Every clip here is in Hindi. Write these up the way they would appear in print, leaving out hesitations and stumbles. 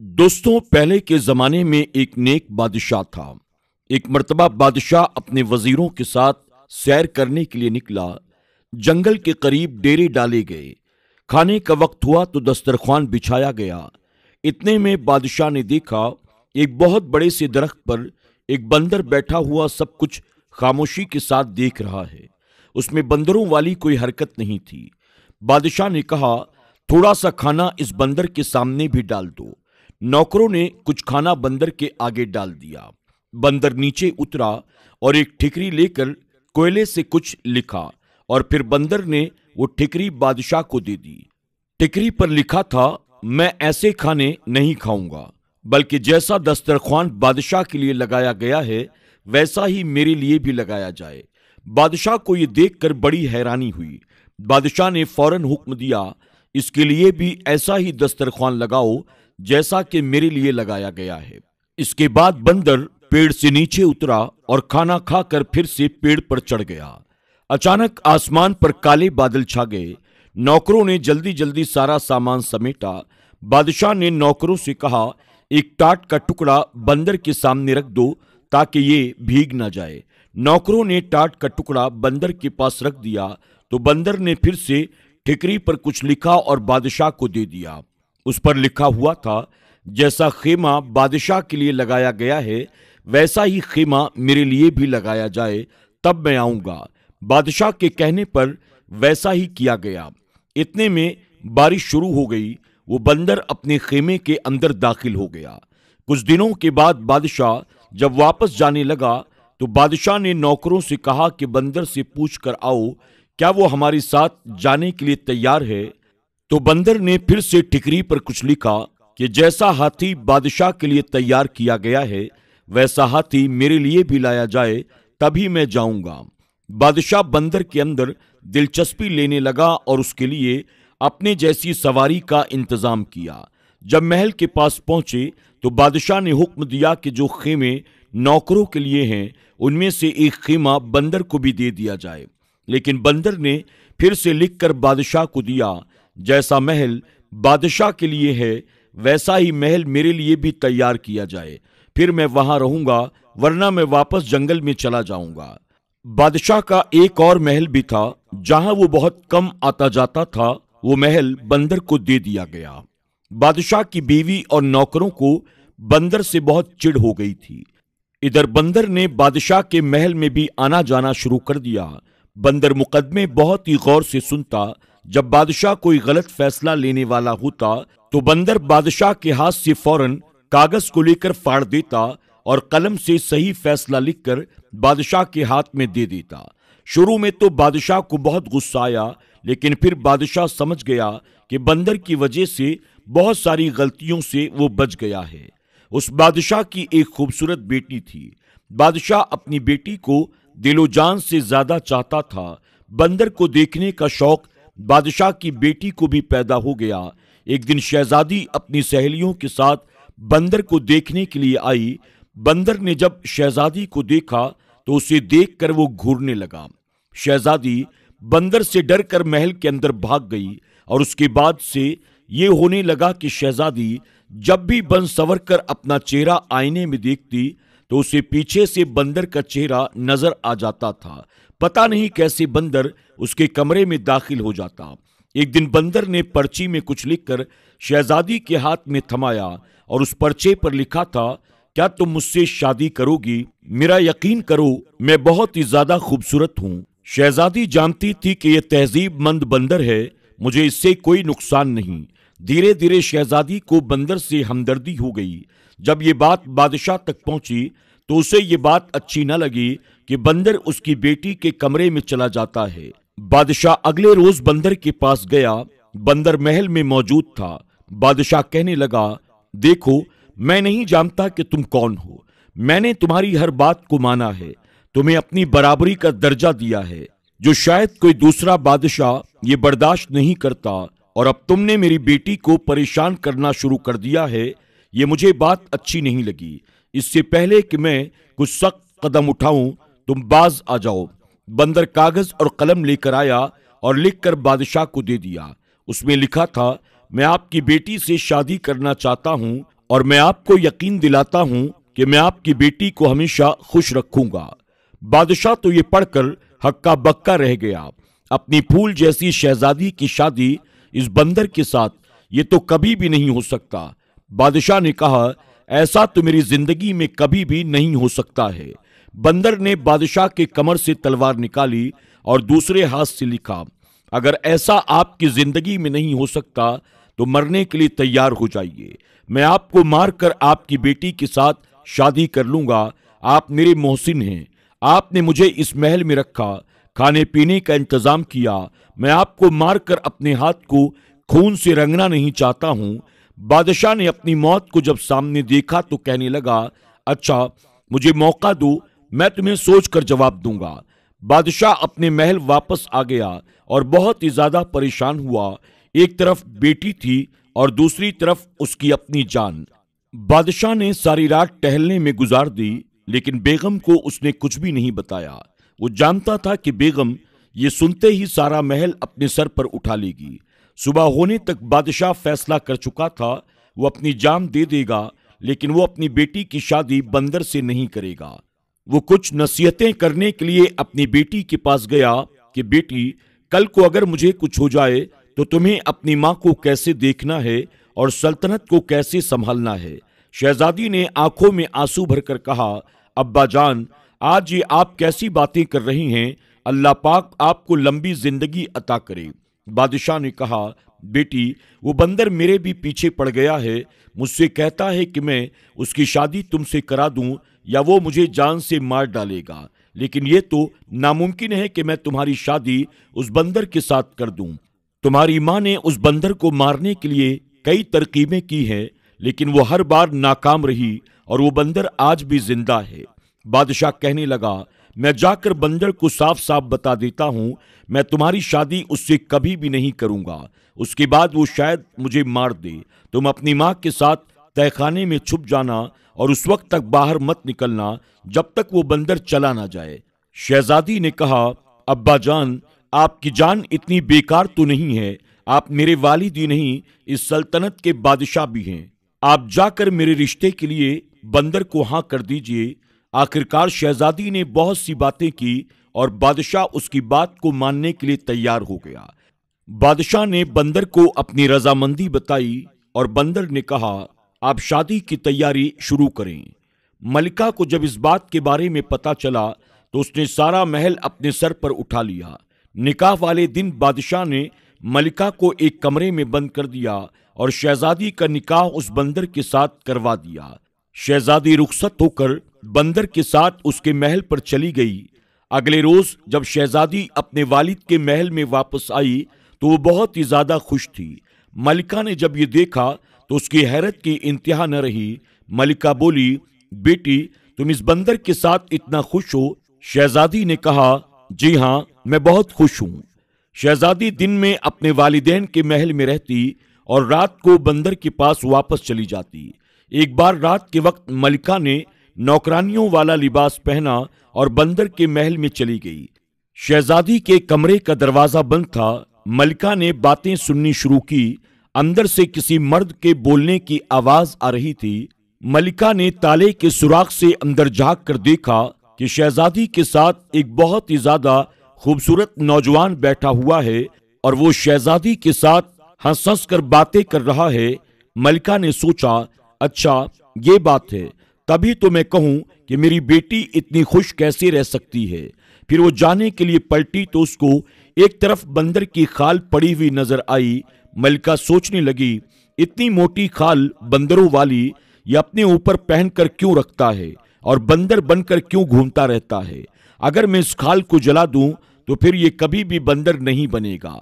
दोस्तों, पहले के जमाने में एक नेक बादशाह था। एक मर्तबा बादशाह अपने वजीरों के साथ सैर करने के लिए निकला। जंगल के करीब डेरे डाले गए। खाने का वक्त हुआ तो दस्तरख्वान बिछाया गया। इतने में बादशाह ने देखा, एक बहुत बड़े से दरख्त पर एक बंदर बैठा हुआ सब कुछ खामोशी के साथ देख रहा है। उसमें बंदरों वाली कोई हरकत नहीं थी। बादशाह ने कहा, थोड़ा सा खाना इस बंदर के सामने भी डाल दो। नौकरों ने कुछ खाना बंदर के आगे डाल दिया। बंदर नीचे उतरा और एक ठिकरी लेकर कोयले से कुछ लिखा और फिर बंदर ने वो ठिकरी बादशाह को दे दी। ठिकरी पर लिखा था, मैं ऐसे खाने नहीं खाऊंगा, बल्कि जैसा दस्तरख्वान बादशाह के लिए लगाया गया है वैसा ही मेरे लिए भी लगाया जाए। बादशाह को यह देखकर बड़ी हैरानी हुई। बादशाह ने फौरन हुक्म दिया, इसके लिए भी ऐसा ही दस्तरख्वान लगाओ जैसा कि मेरे लिए लगाया गया है। इसके बाद बंदर पेड़ से नीचे उतरा और खाना खाकर फिर से पेड़ पर चढ़ गया। अचानक आसमान पर काले बादल छा गए। नौकरों ने जल्दी जल्दी सारा सामान समेटा। बादशाह ने नौकरों से कहा, एक टाट का टुकड़ा बंदर के सामने रख दो ताकि ये भीग ना जाए। नौकरों ने टाट का टुकड़ा बंदर के पास रख दिया तो बंदर ने फिर से ठिकरी पर कुछ लिखा और बादशाह को दे दिया। उस पर लिखा हुआ था, जैसा खेमा बादशाह के लिए लगाया गया है वैसा ही खेमा मेरे लिए भी लगाया जाए, तब मैं आऊंगा। बादशाह के कहने पर वैसा ही किया गया। इतने में बारिश शुरू हो गई। वो बंदर अपने खेमे के अंदर दाखिल हो गया। कुछ दिनों के बाद बादशाह जब वापस जाने लगा तो बादशाह ने नौकरों से कहा कि बंदर से पूछ कर आओ, क्या वो हमारे साथ जाने के लिए तैयार है। तो बंदर ने फिर से ठिकरी पर कुछ लिखा कि जैसा हाथी बादशाह के लिए तैयार किया गया है वैसा हाथी मेरे लिए भी लाया जाए, तभी मैं जाऊंगा। बादशाह बंदर के अंदर दिलचस्पी लेने लगा और उसके लिए अपने जैसी सवारी का इंतजाम किया। जब महल के पास पहुंचे तो बादशाह ने हुक्म दिया कि जो खेमे नौकरों के लिए हैं उनमें से एक खेमा बंदर को भी दे दिया जाए। लेकिन बंदर ने फिर से लिखकर बादशाह को दिया, जैसा महल बादशाह के लिए है वैसा ही महल मेरे लिए भी तैयार किया जाए, फिर मैं वहां रहूंगा, वरना मैं वापस जंगल में चला जाऊंगा। बादशाह का एक और महल भी था जहां वो बहुत कम आता जाता था। वो महल बंदर को दे दिया गया। बादशाह की बीवी और नौकरों को बंदर से बहुत चिढ़ हो गई थी। इधर बंदर ने बादशाह के महल में भी आना जाना शुरू कर दिया। बंदर मुकदमे बहुत ही गौर से सुनता। जब बादशाह कोई गलत फैसला लेने वाला होता तो बंदर बादशाह के हाथ से फौरन कागज को लेकर फाड़ देता और कलम से सही फैसला लिखकर बादशाह के हाथ में दे देता। शुरू में तो बादशाह को बहुत गुस्सा आया, लेकिन फिर बादशाह समझ गया कि बंदर की वजह से बहुत सारी गलतियों से वो बच गया है। उस बादशाह की एक खूबसूरत बेटी थी। बादशाह अपनी बेटी को दिलो जान से ज्यादा चाहता था। बंदर को देखने का शौक बादशाह की बेटी को भी पैदा हो गया। एक दिन शहजादी अपनी सहेलियों के साथ बंदर को देखने के लिए आई। बंदर ने जब शहजादी को देखा तो उसे देखकर वो घूरने लगा। शहजादी बंदर से डरकर महल के अंदर भाग गई और उसके बाद से ये होने लगा कि शहजादी जब भी बन संवर कर अपना चेहरा आईने में देखती तो उसे पीछे से बंदर का चेहरा नजर आ जाता था। पता नहीं कैसे बंदर उसके कमरे में दाखिल हो जाता। एक दिन बंदर ने पर्ची में कुछ लिखकर शहजादी के हाथ में थमाया और उस पर्चे पर लिखा था, क्या तुम मुझसे शादी करोगी? मेरा यकीन करो, मैं बहुत ही ज्यादा खूबसूरत हूँ। शहजादी जानती थी कि यह तहजीबमंद बंदर है, मुझे इससे कोई नुकसान नहीं। धीरे धीरे शहजादी को बंदर से हमदर्दी हो गई। जब ये बात बादशाह तक पहुंची तो उसे ये बात अच्छी न लगी कि बंदर उसकी बेटी के कमरे में चला जाता है। बादशाह अगले रोज बंदर के पास गया। बंदर महल में मौजूद था। बादशाह कहने लगा, देखो, मैं नहीं जानता कि तुम कौन हो। मैंने तुम्हारी हर बात को माना है, तुम्हें अपनी बराबरी का दर्जा दिया है, जो शायद कोई दूसरा बादशाह ये बर्दाश्त नहीं करता। और अब तुमने मेरी बेटी को परेशान करना शुरू कर दिया है। ये मुझे बात अच्छी नहीं लगी। इससे पहले कि मैं कुछ सख्त कदम उठाऊं, तुम बाज आ जाओ। बंदर कागज और कलम लेकर आया और लिखकर बादशाह को दे दिया। उसमें लिखा था, मैं आपकी बेटी से शादी करना चाहता हूं। और मैं आपको यकीन दिलाता हूं कि मैं आपकी बेटी को हमेशा खुश रखूंगा। बादशाह तो ये पढ़कर हक्का बक्का रह गया। अपनी फूल जैसी शहजादी की शादी इस बंदर के साथ, ये तो कभी भी नहीं हो सकता। बादशाह ने कहा, ऐसा तो मेरी जिंदगी में कभी भी नहीं हो सकता है। बंदर ने बादशाह के कमर से तलवार निकाली और दूसरे हाथ से लिखा, अगर ऐसा आपकी जिंदगी में नहीं हो सकता तो मरने के लिए तैयार हो जाइए। मैं आपको मारकर आपकी बेटी के साथ शादी कर लूंगा। आप मेरे मोहसिन हैं। आपने मुझे इस महल में रखा, खाने पीने का इंतजाम किया। मैं आपको मारकर अपने हाथ को खून से रंगना नहीं चाहता हूं। बादशाह ने अपनी मौत को जब सामने देखा तो कहने लगा, अच्छा मुझे मौका दो, मैं तुम्हें सोचकर जवाब दूंगा। बादशाह अपने महल वापस आ गया और बहुत ही ज्यादा परेशान हुआ। एक तरफ बेटी थी और दूसरी तरफ उसकी अपनी जान। बादशाह ने सारी रात टहलने में गुजार दी, लेकिन बेगम को उसने कुछ भी नहीं बताया। वो जानता था कि बेगम ये सुनते ही सारा महल अपने सर पर उठा लेगी। सुबह होने तक बादशाह फैसला कर चुका था, वो अपनी जान दे देगा, लेकिन वो अपनी बेटी की शादी बंदर से नहीं करेगा। वो कुछ नसीहतें करने के लिए अपनी बेटी के पास गया कि बेटी, कल को अगर मुझे कुछ हो जाए तो तुम्हें अपनी माँ को कैसे देखना है और सल्तनत को कैसे संभालना है। शहजादी ने आंखों में आंसू भरकर कहा, अब्बा जान, आज ये आप कैसी बातें कर रही हैं। अल्लाह पाक आपको लंबी जिंदगी अता करे। बादशाह ने कहा, बेटी, वो बंदर मेरे भी पीछे पड़ गया है। मुझसे कहता है कि मैं उसकी शादी तुमसे करा दूं या वो मुझे जान से मार डालेगा, लेकिन ये तो नामुमकिन है कि मैं तुम्हारी शादी उस बंदर के साथ कर दूं। तुम्हारी माँ ने उस बंदर को मारने के लिए कई तरकीबें की हैं, लेकिन वो हर बार नाकाम रही और वो बंदर आज भी जिंदा है। बादशाह कहने लगा, मैं जाकर बंदर को साफ साफ बता देता हूं, मैं तुम्हारी शादी उससे कभी भी नहीं करूंगा। उसके बाद वो शायद मुझे मार दे। तुम अपनी माँ के साथ तहखाने में छुप जाना और उस वक्त तक बाहर मत निकलना जब तक वो बंदर चला ना जाए। शहजादी ने कहा, अब्बा जान, आपकी जान इतनी बेकार तो नहीं है। आप मेरे वालिद ही नहीं, इस सल्तनत के बादशाह भी हैं। आप जाकर मेरे रिश्ते के लिए बंदर को हाँ कर दीजिए। आखिरकार शहजादी ने बहुत सी बातें की और बादशाह उसकी बात को मानने के लिए तैयार हो गया। बादशाह ने बंदर को अपनी रजामंदी बताई और बंदर ने कहा, आप शादी की तैयारी शुरू करें। मलिका को जब इस बात के बारे में पता चला तो उसने सारा महल अपने सर पर उठा लिया। निकाह वाले दिन बादशाह ने मलिका को एक कमरे में बंद कर दिया और शहजादी का निकाह उस बंदर के साथ करवा दिया। शहजादी रुखसत होकर बंदर के साथ उसके महल पर चली गई। अगले रोज जब शहजादी अपने वालिद के महल में वापस आई तो वो बहुत ही ज्यादा खुश थी। मलिका ने जब ये देखा तो उसकी हैरत की इंतहा न रही। मलिका बोली, बेटी, तुम इस बंदर के साथ इतना खुश हो? शहजादी ने कहा, जी हाँ, मैं बहुत खुश हूं। शहजादी दिन में अपने वालिदैन के महल में रहती और रात को बंदर के पास वापस चली जाती। एक बार रात के वक्त मलिका ने नौकरानियों वाला लिबास पहना और बंदर के महल में चली गई। शहजादी के कमरे का दरवाजा बंद था। मलिका ने बातें सुननी शुरू की। अंदर से किसी मर्द के बोलने की आवाज आ रही थी। मलिका ने ताले के सुराख से अंदर झांक कर देखा कि शहजादी के साथ एक बहुत ही ज्यादा खूबसूरत नौजवान बैठा हुआ है और वो शहजादी के साथ हंस हंस कर बातें कर रहा है। मलिका ने सोचा, अच्छा ये बात है, तभी तो मैं कहूं कि मेरी बेटी इतनी खुश कैसे रह सकती है। फिर वो जाने के लिए पलटी तो उसको एक तरफ बंदर की खाल पड़ी हुई नजर आई। मलिका सोचने लगी, इतनी मोटी खाल बंदरों वाली ये अपने ऊपर पहनकर क्यों रखता है और बंदर बनकर क्यों घूमता रहता है। अगर मैं इस खाल को जला दूं तो फिर ये कभी भी बंदर नहीं बनेगा।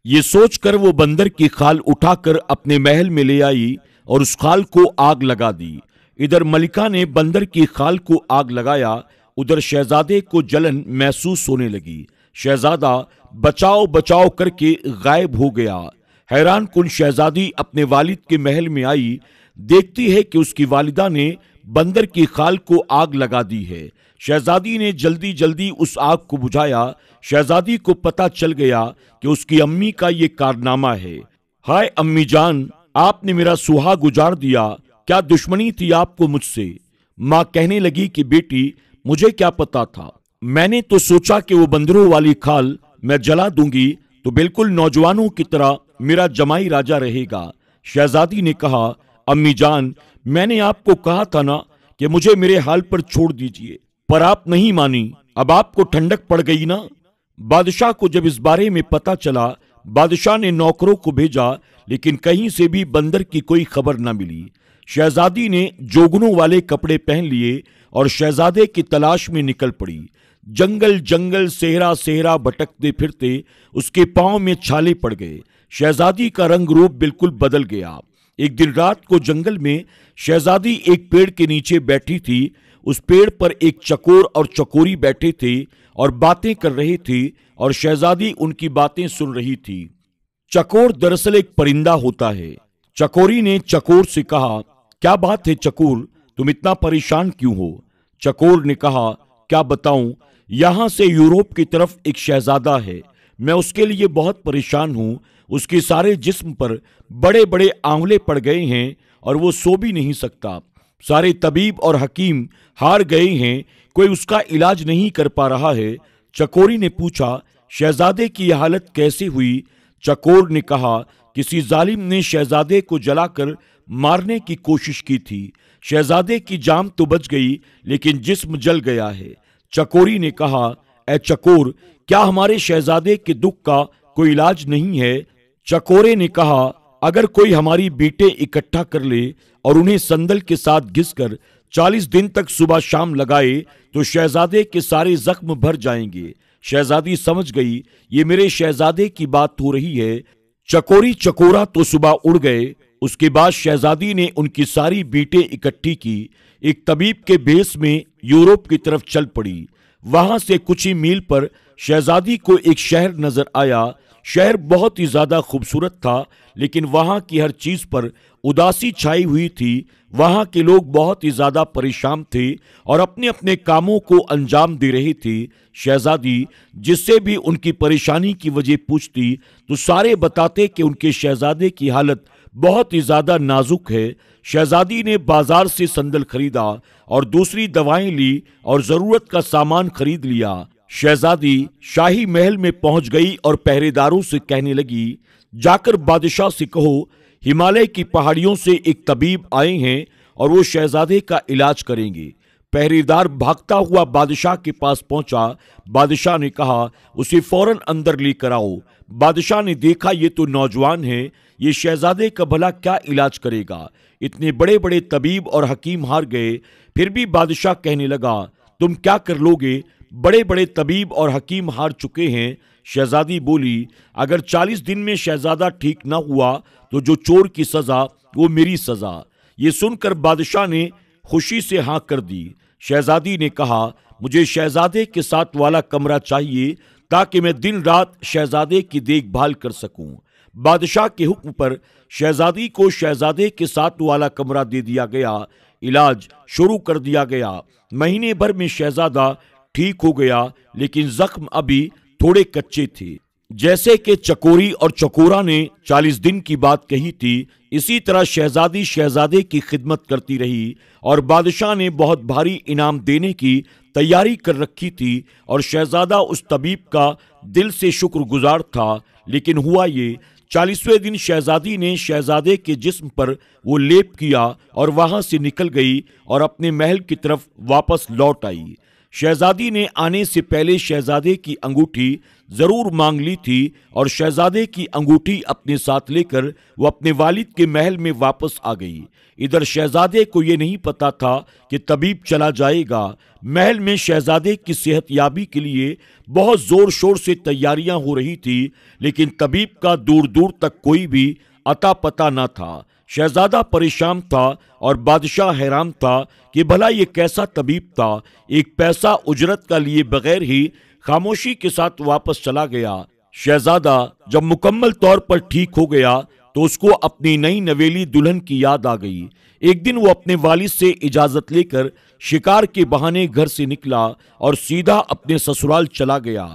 ये सोचकर वो बंदर की खाल उठाकर अपने महल में ले आई और उस खाल को आग लगा दी। इधर मलिका ने बंदर की खाल को आग लगाया, उधर शहजादे को जलन महसूस होने लगी। शहजादा बचाओ बचाओ करके गायब हो गया। हैरान कुन शहजादी अपने वालिद के महल में आई, देखती है कि उसकी वालिदा ने बंदर की खाल को आग लगा दी है। शहजादी ने जल्दी जल्दी उस आग को बुझाया। शहजादी को पता चल गया कि उसकी अम्मी का ये कारनामा है। हाय अम्मी जान, आपने मेरा सुहाग उजाड़ दिया। क्या दुश्मनी थी आपको मुझसे? मां कहने लगी कि बेटी, मुझे क्या पता था, मैंने तो सोचा कि वो बंदरों वाली खाल मैं जला दूंगी तो बिल्कुल नौजवानों की तरह मेरा जमाई राजा रहेगा। शहजादी ने कहा, अम्मी जान, मैंने आपको कहा था ना कि मुझे मेरे हाल पर छोड़ दीजिए, पर आप नहीं मानी। अब आपको ठंडक पड़ गई ना। बादशाह को जब इस बारे में पता चला, बादशाह ने नौकरों को भेजा, लेकिन कहीं से भी बंदर की कोई खबर न मिली। शहजादी ने जोगनों वाले कपड़े पहन लिए और शहजादे की तलाश में निकल पड़ी। जंगल जंगल सेहरा सेहरा भटकते फिरते उसके पांव में छाले पड़ गए। शहजादी का रंग रूप बिल्कुल बदल गया। एक दिन रात को जंगल में शहजादी एक पेड़ के नीचे बैठी थी। उस पेड़ पर एक चकोर और चकोरी बैठे थे और बातें कर रहे थे और शहजादी उनकी बातें सुन रही थी। चकोर दरअसल एक परिंदा होता है। चकोरी ने चकोर से कहा, क्या बात है चकोर, तुम इतना परेशान क्यों हो? चकोर ने कहा, क्या बताऊं, यहां से यूरोप की तरफ एक शहजादा है, मैं उसके लिए बहुत परेशान हूं। उसके सारे जिस्म पर बड़े बड़े आंवले पड़ गए हैं और वो सो भी नहीं सकता। सारे तबीब और हकीम हार गए हैं, कोई उसका इलाज नहीं कर पा रहा है। चकोरी ने पूछा, शहजादे की यह हालत कैसे हुई? चकोर ने कहा, किसी जालिम ने शहजादे को जलाकर मारने की कोशिश की थी। शहजादे की जान तो बच गई, लेकिन जिस्म जल गया है। चकोरी ने कहा, ए चकोर, क्या हमारे शहजादे के दुख का कोई इलाज नहीं है? चकोरे ने कहा, अगर कोई हमारी बीटे इकट्ठा कर ले और उन्हें संदल के साथ घिसकर 40 दिन तक सुबह शाम लगाए तो शहजादे के सारे जख्म भर जाएंगे। शहजादी समझ गई ये मेरे शहजादे की बात हो रही है। चकोरी चकोरा तो सुबह उड़ गए। उसके बाद शहजादी ने उनकी सारी बीटें इकट्ठी की, एक तबीब के भेष में यूरोप की तरफ चल पड़ी। वहां से कुछ ही मील पर शहजादी को एक शहर नजर आया। शहर बहुत ही ज्यादा खूबसूरत था, लेकिन वहां की हर चीज पर उदासी छाई हुई थी। वहां के लोग बहुत ही ज्यादा परेशान थे और अपने अपने कामों को अंजाम दे रहे थे। शहजादी जिससे भी उनकी परेशानी की वजह पूछती तो सारे बताते कि उनके शहजादे की हालत बहुत ही ज्यादा नाजुक है। शहजादी ने बाजार से संदल खरीदा और दूसरी दवाएं ली और जरूरत का सामान खरीद लिया। शहजादी शाही महल में पहुंच गई और पहरेदारों से कहने लगी, जाकर बादशाह से कहो हिमालय की पहाड़ियों से एक तबीब आए हैं और वो शहजादे का इलाज करेंगे। पहरेदार भागता हुआ बादशाह के पास पहुंचा। बादशाह ने कहा, उसे फौरन अंदर लेकर आओ। बादशाह ने देखा ये तो नौजवान है, ये शहजादे का भला क्या इलाज करेगा। इतने बड़े बड़े तबीब और हकीम हार गए। फिर भी बादशाह कहने लगा, तुम क्या कर लोगे, बड़े बड़े तबीब और हकीम हार चुके हैं। शहजादी बोली, अगर 40 दिन में शहजादा ठीक ना हुआ तो जो चोर की सजा वो मेरी सजा। ये सुनकर बादशाह ने खुशी से हाँ कर दी। शहजादी ने कहा, मुझे शहजादे के साथ वाला कमरा चाहिए ताकि मैं दिन रात शहजादे की देखभाल कर सकूं। बादशाह के हुक्म पर शहजादी को शहजादे के साथ वाला कमरा दे दिया गया। इलाज शुरू कर दिया गया। महीने भर में शहजादा ठीक हो गया, लेकिन जख्म अभी थोड़े कच्चे थे। जैसे कि चकोरी और चकोरा ने 40 दिन की बात कही थी, इसी तरह शहजादी शहजादे की खिदमत करती रही और बादशाह ने बहुत भारी इनाम देने की तैयारी कर रखी थी और शहजादा उस तबीब का दिल से शुक्रगुजार था। लेकिन हुआ ये, 40वें दिन शहजादी ने शहजादे के जिस्म पर वो लेप किया और वहां से निकल गई और अपने महल की तरफ वापस लौट आई। शहजादी ने आने से पहले शहजादे की अंगूठी जरूर मांग ली थी और शहजादे की अंगूठी अपने साथ लेकर वो अपने वालिद के महल में वापस आ गई। इधर शहजादे को ये नहीं पता था कि तबीब चला जाएगा। महल में शहजादे की सेहतयाबी के लिए बहुत जोर शोर से तैयारियां हो रही थी, लेकिन तबीब का दूर दूर तक कोई भी अता पता न था। शहजादा परेशान था और बादशाह हैरान था कि भला ये कैसा तबीब था, एक पैसा उजरत का लिए बगैर ही खामोशी के साथ वापस चला गया। शहजादा जब मुकम्मल तौर पर ठीक हो गया तो उसको अपनी नई नवेली दुल्हन की याद आ गई। एक दिन वो अपने वालिद से इजाजत लेकर शिकार के बहाने घर से निकला और सीधा अपने ससुराल चला गया।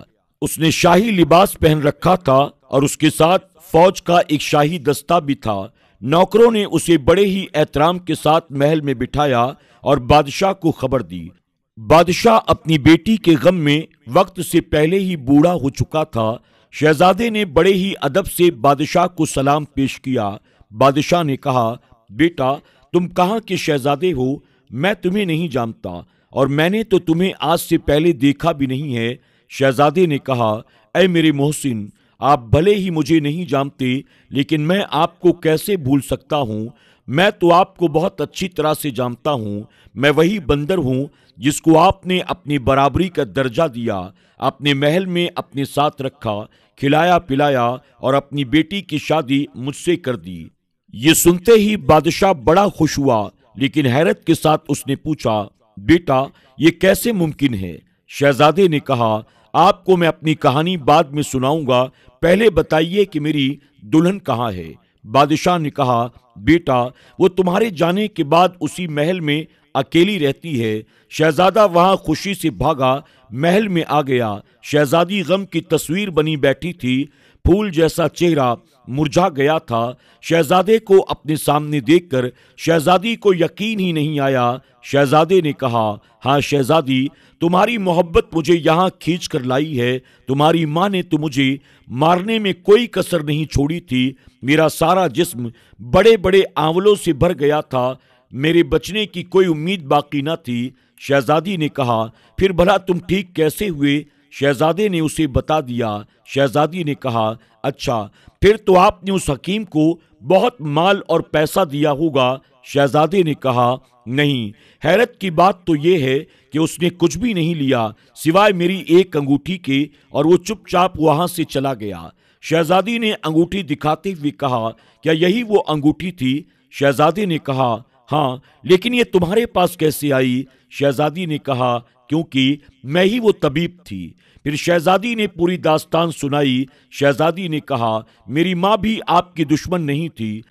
उसने शाही लिबास पहन रखा था और उसके साथ फौज का एक शाही दस्ता भी था। नौकरों ने उसे बड़े ही एहतराम के साथ महल में बिठाया और बादशाह को खबर दी। बादशाह अपनी बेटी के गम में वक्त से पहले ही बूढ़ा हो चुका था। शहजादे ने बड़े ही अदब से बादशाह को सलाम पेश किया। बादशाह ने कहा, बेटा, तुम कहाँ के शहजादे हो? मैं तुम्हें नहीं जानता और मैंने तो तुम्हें आज से पहले देखा भी नहीं है। शहजादे ने कहा, ऐ मेरे मोहसिन, आप भले ही मुझे नहीं जानते, लेकिन मैं आपको कैसे भूल सकता हूँ? मैं तो आपको बहुत अच्छी तरह से जानता हूँ। मैं वही बंदर हूँ जिसको आपने अपनी बराबरी का दर्जा दिया, अपने महल में अपने साथ रखा, खिलाया पिलाया और अपनी बेटी की शादी मुझसे कर दी। ये सुनते ही बादशाह बड़ा खुश हुआ, लेकिन हैरत के साथ उसने पूछा, बेटा, ये कैसे मुमकिन है? शहजादे ने कहा, आपको मैं अपनी कहानी बाद में सुनाऊंगा, पहले बताइए कि मेरी दुल्हन कहाँ है? बादशाह ने कहा, बेटा, वो तुम्हारे जाने के बाद उसी महल में अकेली रहती है। शहजादा वहां खुशी से भागा, महल में आ गया। शहजादी गम की तस्वीर बनी बैठी थी, फूल जैसा चेहरा मुरझा गया था। शहजादे को अपने सामने देखकर शहजादी को यकीन ही नहीं आया। शहजादे ने कहा, हाँ शहजादी, तुम्हारी मोहब्बत मुझे यहाँ खींच कर लाई है। तुम्हारी माँ ने तो मुझे मारने में कोई कसर नहीं छोड़ी थी। मेरा सारा जिस्म बड़े बड़े आंवलों से भर गया था, मेरे बचने की कोई उम्मीद बाकी न थी। शहजादी ने कहा, फिर भला तुम ठीक कैसे हुए? शहजादे ने उसे बता दिया। शहजादी ने कहा, अच्छा, फिर तो आपने उस हकीम को बहुत माल और पैसा दिया होगा। शहजादे ने कहा, नहीं, हैरत की बात तो यह है कि उसने कुछ भी नहीं लिया सिवाय मेरी एक अंगूठी के, और वो चुपचाप वहां से चला गया। शहजादी ने अंगूठी दिखाते हुए कहा, क्या यही वो अंगूठी थी? शहजादे ने कहा, हाँ, लेकिन ये तुम्हारे पास कैसे आई? शहजादी ने कहा, क्योंकि मैं ही वो तबीब थी। फिर शहजादी ने पूरी दास्तान सुनाई। शहजादी ने कहा, मेरी माँ भी आपकी दुश्मन नहीं थी।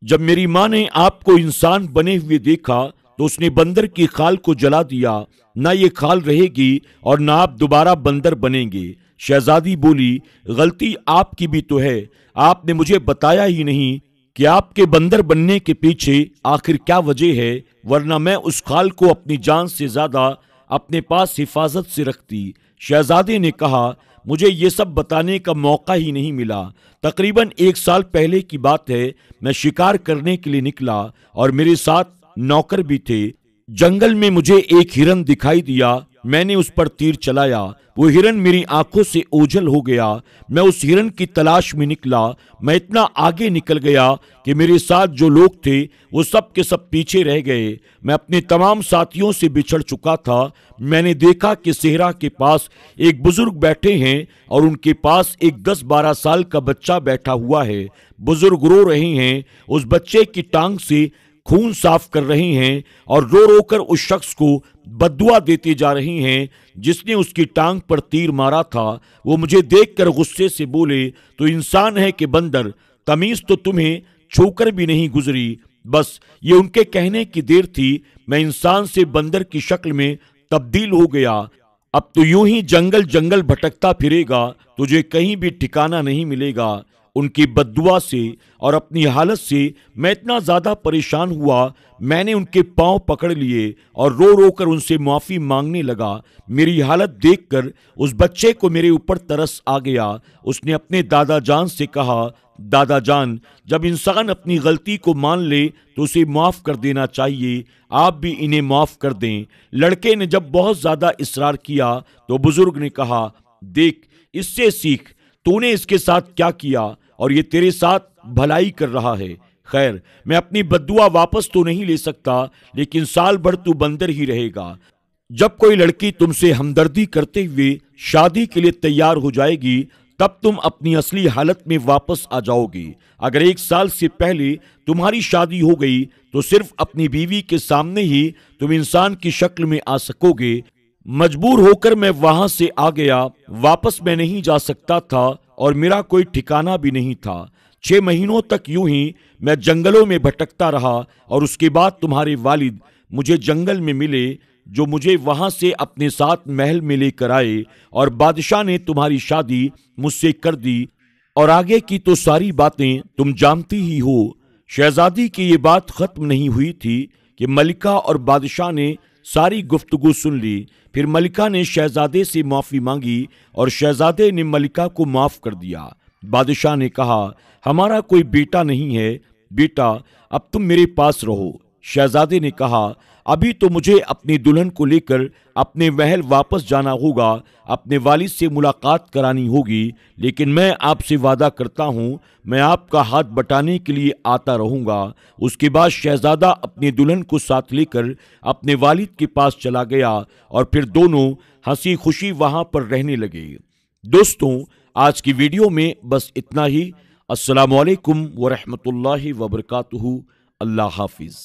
जब मेरी माँ ने आपको इंसान बने हुए देखा तो उसने बंदर की खाल को जला दिया। ना ये खाल रहेगी और ना आप दोबारा बंदर बनेंगे। शहजादी बोली, गलती आपकी भी तो है, आपने मुझे बताया ही नहीं कि आपके बंदर बनने के पीछे आखिर क्या वजह है, वरना मैं उस खाल को अपनी जान से ज्यादा अपने पास हिफाजत से रखती। शहजादे ने कहा, मुझे ये सब बताने का मौका ही नहीं मिला। तकरीबन 1 साल पहले की बात है, मैं शिकार करने के लिए निकला और मेरे साथ नौकर भी थे। जंगल में मुझे एक हिरन दिखाई दिया, मैंने उस पर तीर चलाया। वो हिरन मेरी आंखों से ओझल हो गया। मैं उस हिरन की तलाश में निकला। मैं इतना आगे निकल गया कि मेरे साथ जो लोग थे वो सब के सब पीछे रह गए। मैं अपने तमाम साथियों से बिछड़ चुका था। मैंने देखा कि सेहरा के पास एक बुजुर्ग बैठे हैं और उनके पास एक 10-12 साल का बच्चा बैठा हुआ है। बुजुर्ग रो रहे हैं, उस बच्चे की टांग से खून साफ कर रहे हैं और रो रो कर उस शख्स को बद्दुआ देते जा रहे हैं जिसने उसकी टांग पर तीर मारा था। वो मुझे देखकर गुस्से से बोले, तो इंसान है कि बंदर? तमीज तो तुम्हें छूकर भी नहीं गुजरी। बस ये उनके कहने की देर थी, मैं इंसान से बंदर की शक्ल में तब्दील हो गया। अब तो यूं ही जंगल जंगल भटकता फिरेगा, तुझे कहीं भी ठिकाना नहीं मिलेगा। उनकी बद्दुआ से और अपनी हालत से मैं इतना ज्यादा परेशान हुआ, मैंने उनके पांव पकड़ लिए और रो रो कर उनसे माफी मांगने लगा। मेरी हालत देखकर उस बच्चे को मेरे ऊपर तरस आ गया। उसने अपने दादा जान से कहा, दादा जान, जब इंसान अपनी गलती को मान ले तो उसे माफ कर देना चाहिए, आप भी इन्हें माफ कर दें। लड़के ने जब बहुत ज्यादा इसरार किया तो बुजुर्ग ने कहा, देख, इससे सीख, तूने इसके साथ क्या किया और ये तेरे साथ भलाई कर रहा है। खैर, मैं अपनी बद्दुआ वापस तो नहीं ले सकता, लेकिन साल भर तू बंदर ही रहेगा। जब कोई लड़की तुमसे हमदर्दी करते हुए शादी के लिए तैयार हो जाएगी, तब तुम अपनी असली हालत में वापस आ जाओगी। अगर 1 साल से पहले तुम्हारी शादी हो गई तो सिर्फ अपनी बीवी के सामने ही तुम इंसान की शक्ल में आ सकोगे। मजबूर होकर मैं वहां से आ गया, वापस मैं नहीं जा सकता था और मेरा कोई ठिकाना भी नहीं था। 6 महीनों तक यूं ही मैं जंगलों में भटकता रहा और उसके बाद तुम्हारे वालिद मुझे जंगल में मिले, जो मुझे वहां से अपने साथ महल में लेकर आए और बादशाह ने तुम्हारी शादी मुझसे कर दी। और आगे की तो सारी बातें तुम जानती ही हो। शहजादी की ये बात खत्म नहीं हुई थी कि मलिका और बादशाह ने सारी गुफ्तगू सुन ली। फिर मलिका ने शहजादे से माफी मांगी और शहजादे ने मलिका को माफ कर दिया। बादशाह ने कहा, हमारा कोई बेटा नहीं है, बेटा अब तुम मेरे पास रहो। शहजादे ने कहा, अभी तो मुझे अपनी दुल्हन को लेकर अपने महल वापस जाना होगा, अपने वालिद से मुलाकात करानी होगी, लेकिन मैं आपसे वादा करता हूँ मैं आपका हाथ बटाने के लिए आता रहूँगा। उसके बाद शहजादा अपनी दुल्हन को साथ लेकर अपने वालिद के पास चला गया और फिर दोनों हंसी खुशी वहाँ पर रहने लगे। दोस्तों, आज की वीडियो में बस इतना ही। अस्सलामु अलैकुम वरहमतुल्लाहि वबरकातुहू। अल्लाह हाफिज़।